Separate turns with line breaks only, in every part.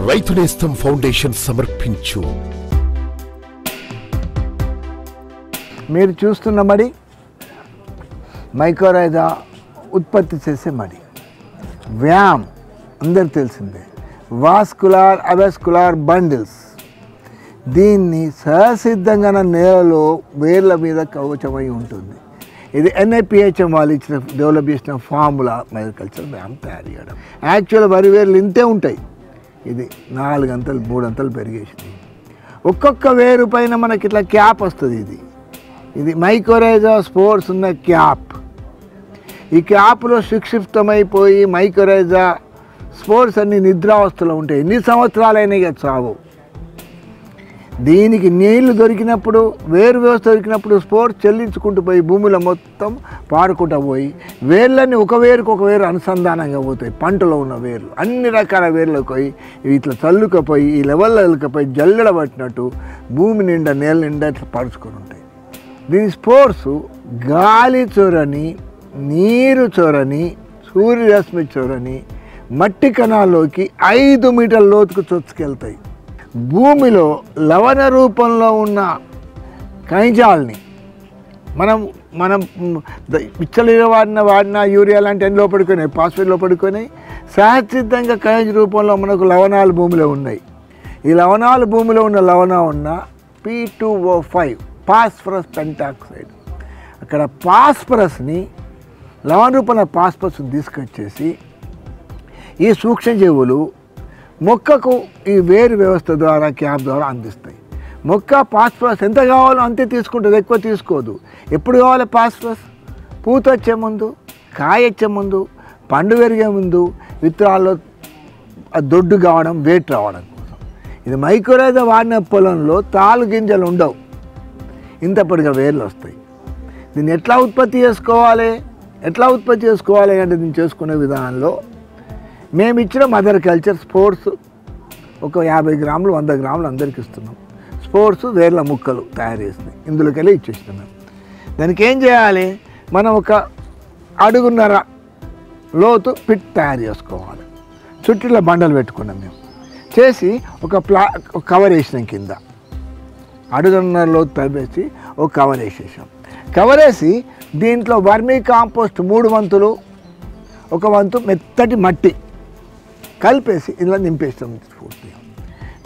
రైతు నేస్తం ఫౌండేషన్ సమర్పించు
మీరు చూస్తున్న మడి మైకోరైజా ఉత్పత్తి చేసే మడి. వ్యామ్ అందరు తెలిసిందే, వాస్కులార్ అవెస్కులార్ బండిల్స్. దీన్ని సహసిద్ధంగా నేలలో వేర్ల మీద కవచమై ఉంటుంది. ఇది NIPHM వాళ్ళు ఇచ్చిన డెవలప్ చేసిన ఫార్ములా అగ్రికల్చర్ వ్యామ్ తయారు చేయడం. యాక్చువల్ వరి వేర్లు ఇంతే ఉంటాయి, ఇది 4 అంతలు 3 అంతలు పెరిగేసినాయి. ఒక్కొక్క వేరు పైన మనకి ఇట్లా క్యాప్ వస్తుంది. ఇది మైకోరైజా స్పోర్స్ ఉన్న క్యాప్. ఈ క్యాప్లో సుక్షిప్తమైపోయి మైకోరైజా స్పోర్స్ అన్ని నిద్రావస్థలో ఉంటాయి. ఎన్ని సంవత్సరాలైనా ఇక చావు. దీనికి నీళ్లు దొరికినప్పుడు, వేరు వ్యవస్థ దొరికినప్పుడు స్పోర్స్ చెల్లించుకుంటూ పోయి భూమిలో మొత్తం పారుకుంటూ పోయి వేర్లన్నీ ఒక వేరుకు ఒక వేరు అనుసంధానంగా పోతాయి. పంటలో ఉన్న వేర్లు అన్ని రకాల వేర్లకు పోయి ఇట్లా చల్లుకపోయి ఈ లెవెల్లో వెళ్ళకపోయి జల్లెడ పట్టినట్టు భూమి నిండా నేల నిండా ఇట్లా పరుచుకొని ఉంటాయి. దీని స్పోర్స్ గాలి చొరని, నీరు చొరని, సూర్యరశ్మి చొరని మట్టి కణాల్లోకి 5 మీటర్ల లోతుకు చొచ్చుకెళ్తాయి. భూమిలో లవణ రూపంలో ఉన్న ఖనిజాలని మనం పిచ్చలు వాడిన యూరియా లాంటి అన్ని లోపడుకున్నాయి, ఫాస్ఫేట్ లోపడుకున్నాయి. సహజసిద్ధంగా ఖనిజ రూపంలో మనకు లవణాలు భూమిలో ఉన్నాయి. ఈ లవణాలు భూమిలో ఉన్న లవణం ఉన్న P2O5 ఫాస్ఫరస్ పెంటాక్సైడ్. అక్కడ ఫాస్ఫరస్ని లవణ రూపంలో ఫాస్ఫరస్ని తీసుకొచ్చేసి ఈ సూక్ష్మజీవులు మొక్కకు ఈ వేరు వ్యవస్థ ద్వారా క్యాప్ ద్వారా అందిస్తాయి. మొక్క ఫాస్ఫరస్ ఎంత కావాలో అంతే తీసుకుంటుంది, ఎక్కువ తీసుకోదు. ఎప్పుడు కావాలి ఫాస్ఫరస్? పూత వచ్చే ముందు, కాయ వచ్చే ముందు, పండు పెరిగే ముందు, విత్తనాల్లో దొడ్డు కావడం, వేట్ రావడం కోసం. ఇది మైకోరైజా వాడిన పొలంలో తాలు గింజలు ఉండవు, ఇంత పొడిగా వేర్లు వస్తాయి. దీన్ని ఎట్లా ఉత్పత్తి చేసుకోవాలి అంటే దీన్ని చేసుకునే విధానంలో మేము ఇచ్చిన మదర్ కల్చర్ స్పోర్ట్స్ ఒక 50 గ్రాములు 100 గ్రాములు అందరికి ఇస్తున్నాం. స్పోర్ట్స్ వేర్ల ముక్కలు తయారు చేసినాయి, ఇందులోకి వెళ్ళి ఇచ్చేస్తున్నాం. దానికి ఏం చేయాలి? మనం ఒక 1.5 అడుగు లోతు పిట్ తయారు చేసుకోవాలి. చుట్టూలో బండలు పెట్టుకున్నాం మేము. చేసి ఒక కవర్ వేసినాం, కింద 1.5 అడుగు లోతు తవ్వేసి ఒక కవర్ వేసేసాం. కవర్ వేసి దీంట్లో వర్మీ కాంపోస్ట్ 3 వంతులు, 1 వంతు మెత్తటి మట్టి కలిపేసి ఇలా నింపేస్తాం పూర్తిగా.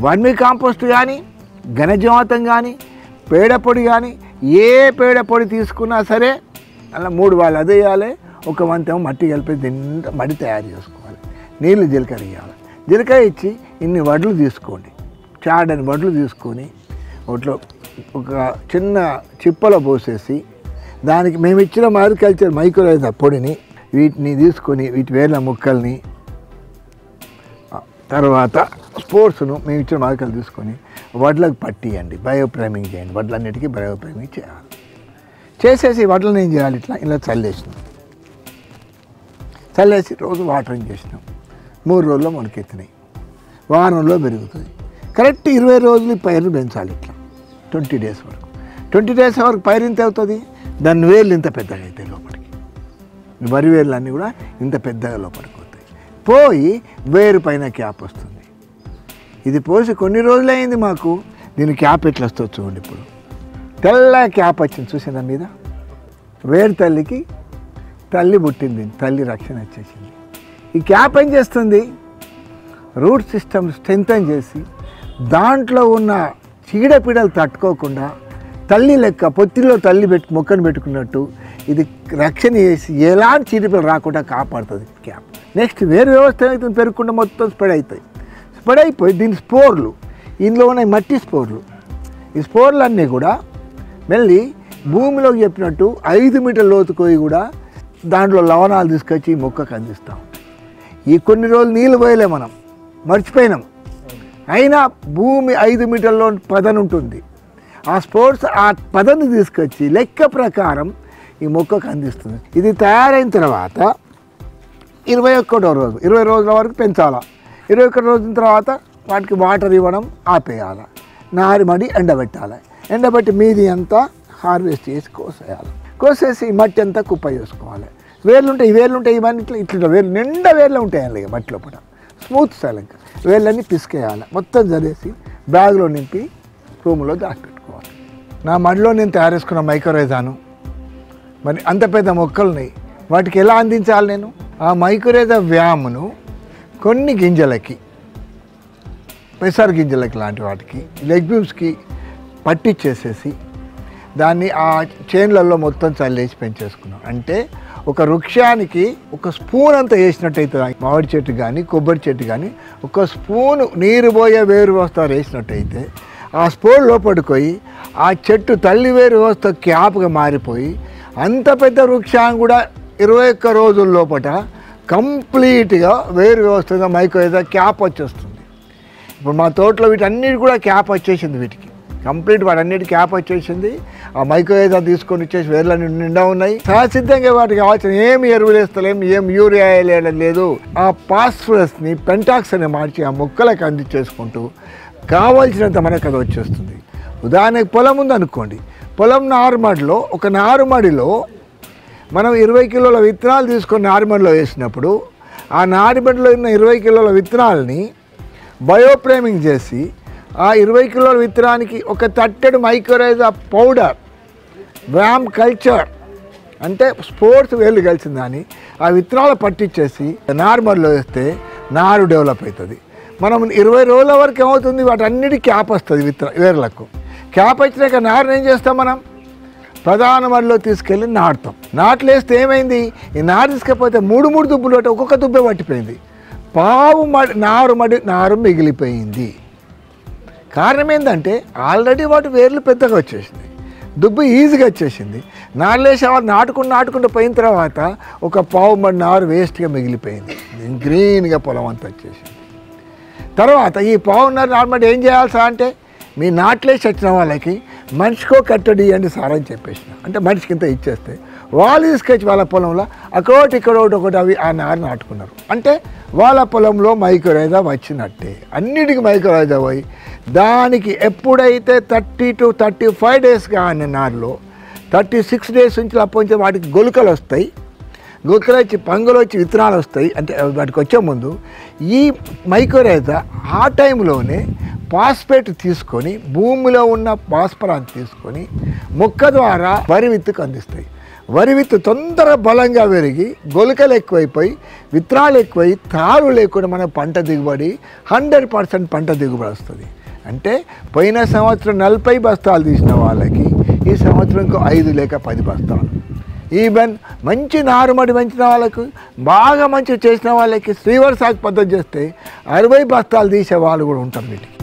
వర్మీ కాంపోస్ట్ కానీ, ఘనజీవాతం కానీ, పేడ పొడి కానీ, ఏ పేడ పొడి తీసుకున్నా సరే అలా 3 వాళ్ళు అదే వేయాలి. 1 వంతేమో మట్టి కలిపి దీంట్లో మడి తయారు చేసుకోవాలి. నీళ్ళు జీలకర్ర వేయాలి. జీలకర్ర ఇచ్చి ఇన్ని వడ్లు తీసుకోండి, చాడని వడ్లు తీసుకొని వాటిలో ఒక చిన్న చిప్పలో పోసేసి దానికి మేము ఇచ్చిన అగ్రికల్చర్ మైకోరైజా పొడిని వీటిని తీసుకొని వీటి వేర్ల ముక్కల్ని తర్వాత స్పోర్ట్స్ను మేము ఇచ్చిన మార్కలు తీసుకొని వడ్లకు పట్టియండి, బయోప్రైమింగ్ చేయండి. వడ్లన్నిటికీ బయోప్రైమింగ్ చేయాలి. చేసేసి వడ్లను ఏం చేయాలి? ఇలా చల్లేసినాం. చల్లేసి రోజు వాటరింగ్ చేసినాం. 3 రోజుల్లో మొలకెత్తినాయి, వారంలో పెరుగుతుంది. కరెక్ట్ 20 రోజులు పైరు పెంచాలి. ఇట్లా 20 డేస్ వరకు. 20 డేస్ వరకు పైరు ఇంత అవుతుంది. దాని వేర్లు ఇంత పెద్దగా అవుతాయి లోపలికి. వరి వేర్లు అన్నీ కూడా ఇంత పెద్దగా లోపలికి పోతాయి. పోయి వేరు పైన క్యాప్ వస్తుంది. ఇది పోసి కొన్ని రోజులు అయింది మాకు. దీని క్యాప్ ఎట్లా వస్తుంది చూడండి. ఇప్పుడు తెల్ల క్యాప్ వచ్చింది చూసిన మీద. వేరు తల్లికి తల్లి పుట్టింది, తల్లి రక్షణ వచ్చేసింది. ఈ క్యాప్ ఏం చేస్తుంది? రూట్ సిస్టమ్ స్ట్రెంథన్ చేసి దాంట్లో ఉన్న చీడపీడలు తట్టుకోకుండా తల్లి లెక్క పొత్తిలో తల్లి మొక్కను పెట్టుకున్నట్టు ఇది రక్షణ చేసి ఎలాంటి చీడపీడలు రాకుండా కాపాడుతుంది క్యాప్. నెక్స్ట్ వేరు వ్యవస్థ అయితే పెరుగుకుండా మొత్తం స్ప్రెడ్ అవుతాయి. స్ప్రెడ్ అయిపోయి దీని స్పోర్లు, ఇందులో ఉన్న మట్టి స్పోర్లు, ఈ స్పోర్లు అన్నీ కూడా మళ్ళీ భూమిలోకి చెప్పినట్టు 5 మీటర్ల లోతుకోయి కూడా దాంట్లో లవణాలు తీసుకొచ్చి మొక్కకు అందిస్తాం. ఈ కొన్ని రోజులు నీళ్ళు పోయలే, మనం మర్చిపోయినాం. అయినా భూమి 5 మీటర్లో పదను ఉంటుంది. ఆ స్పోర్ట్స్ ఆ పదను తీసుకొచ్చి లెక్క ప్రకారం ఈ మొక్కకు అందిస్తుంది. ఇది తయారైన తర్వాత 21వ రోజు, 20 రోజుల వరకు పెంచాలా. 21 రోజుల తర్వాత వాటికి వాటర్ ఇవ్వడం ఆపేయాలి. నారిమడి ఎండబెట్టాలి. ఎండబెట్టి మీది అంతా హార్వెస్ట్ చేసి కోసేయాలి. కోసేసి మట్టి అంతా కుప్ప చేసుకోవాలి. వేర్లు ఉంటాయి, ఇవన్నీ ఇట్లా వేర్లు నిండా వేర్లు ఉంటాయి మట్టి లోపల. స్మూత్ సైలెంట్ వేళ్ళని పిసికేయాలి, మొత్తం జరిగేసి బ్యాగ్లో నింపి రూమ్లో దాచిపెట్టుకోవాలి. నా మడిలో నేను తయారు చేసుకున్న మైక్రోరైజాను, మరి అంత పెద్ద మొక్కల్ని వాటికి ఎలా అందించాలి నేను? ఆ మైక్రోరైజా వ్యామును కొన్ని గింజలకి, పెసర గింజలకి లాంటి వాటికి, లెగ్యూమ్స్కి పట్టించేసేసి దాన్ని ఆ చేన్లలో మొత్తం చల్లేసి పెంచేసుకున్నాం. అంటే ఒక వృక్షానికి ఒక స్పూన్ అంతా వేసినట్టయితే, మామిడి చెట్టు కానీ కొబ్బరి చెట్టు కానీ ఒక స్పూను నీరు పోయే వేరు వ్యవస్థ వేసినట్టయితే ఆ స్పూన్లో పడిపోయి ఆ చెట్టు తల్లి వేరు వ్యవస్థ క్యాప్గా మారిపోయి అంత పెద్ద వృక్షాన్ని కూడా 21 రోజుల లోపల కంప్లీట్గా వేరు వ్యవస్థగా మైక్రోరైజా క్యాప్ వచ్చేస్తుంది. ఇప్పుడు మా తోటలో వీటన్నిటి కూడా క్యాప్ వచ్చేసింది, వీటికి కంప్లీట్ వాటన్నిటి క్యాప్ వచ్చేసింది. ఆ మైక్రోరైజా తీసుకొని వచ్చేసి వేర్లన్నీ నిండా ఉన్నాయి. సహసిద్ధంగా వాటికి కావాల్సిన ఏమి ఎరువులు వేస్తలేం, ఏం యూరియా వేయడం లేదు. ఆ ఫాస్ఫరస్ని పెంటాక్స్ అని మార్చి ఆ మొక్కలకు అందించేసుకుంటూ కావాల్సినంత మనకు అది వచ్చేస్తుంది. ఉదాహరణకి పొలం ఉందనుకోండి, పొలం నారుమడిలో ఒక నారుమడిలో మనం 20 కిలోల విత్తనాలు తీసుకొని నారుమడిలో వేసినప్పుడు ఆ నారుమడిలో ఉన్న 20 కిలోల విత్తనాలని బయోప్రేమింగ్ చేసి ఆ 20 కిలోల విత్తనానికి ఒక తట్టెడు మైక్రోరైజా పౌడర్, వ్యామ్ కల్చర్ అంటే స్పోర్ట్స్ వేళ్ళు కలిసిందని ఆ విత్తనాలు పట్టించేసి నారుమడిలో వేస్తే నారు డెవలప్ అవుతుంది. మనం 20 రోజుల వరకు ఏమవుతుంది, వాటన్నిటి క్యాప్ వస్తుంది వేర్లకు. క్యాప్ వచ్చినాక నారుని ఏం చేస్తాం, మనం ప్రధాన మడిలో తీసుకెళ్ళి నాటుతాం. నాట్లు వేస్తే ఏమైంది, ఈ నారు తీసుకపోతే 3 దుబ్బులు పట్టి ఒక్కొక్క దుబ్బే పట్టిపోయింది. పావు మడి నారు మిగిలిపోయింది. కారణం ఏంటంటే ఆల్రెడీ వాటి వేర్లు పెద్దగా వచ్చేసింది, దుబ్బు ఈజీగా వచ్చేసింది. నారు వేసి నాటుకుంటూ పోయిన తర్వాత ఒక పావు మడి నారు వేస్ట్గా మిగిలిపోయింది, గ్రీన్గా పొలం అంతా వచ్చేసింది. తర్వాత ఈ పావున్నర నార్మల్ ఏం చేయాలి సార్ అంటే, మీ నాట్లేసి వచ్చిన వాళ్ళకి మనిషికో కట్టడి ఇవ్వండి సార్ అని చెప్పేసిన. అంటే మనిషికి ఇంత ఇచ్చేస్తే వాళ్ళు తీసుకొచ్చి వాళ్ళ పొలంలో ఒకటి అవి ఆ నారు నాటుకున్నారు. అంటే వాళ్ళ పొలంలో మైక్రోరైజా వచ్చినట్టే. అన్నిటికీ మైక్రోరైజా పోయి దానికి ఎప్పుడైతే 30 to 35 days కానీ నారులో 36 days నుంచి అప్పటి వాటికి గొలుకలు వస్తాయి. గొలుకలు వచ్చి పంగులు వచ్చి విత్తనాలు వస్తాయి. అంటే వాటికి వచ్చే ముందు ఈ మైక్రోరైజా ఆ టైంలోనే ఫాస్ఫేట్ తీసుకొని భూమిలో ఉన్న భాస్వరాన్ని తీసుకొని మొక్క ద్వారా వరి విత్తుకు అందిస్తాయి. వరి విత్తు తొందర బలంగా పెరిగి గొలుకలు ఎక్కువైపోయి విత్తనాలు ఎక్కువై తారు లేకుండా మన పంట దిగుబడి 100% పంట దిగుబడి వస్తుంది. అంటే పోయిన సంవత్సరం 40 బస్తాలు తీసిన వాళ్ళకి ఈ సంవత్సరం ఇంకో 5 లేక 10 బస్తాలు. ఈవెన్ మంచి నారుమడి పెంచిన వాళ్ళకు, బాగా మంచి చేసిన వాళ్ళకి శ్రీవర్ సాగు పద్ధతి చేస్తే 60 బస్తాలు తీసే వాళ్ళు కూడా ఉంటారు వీటికి.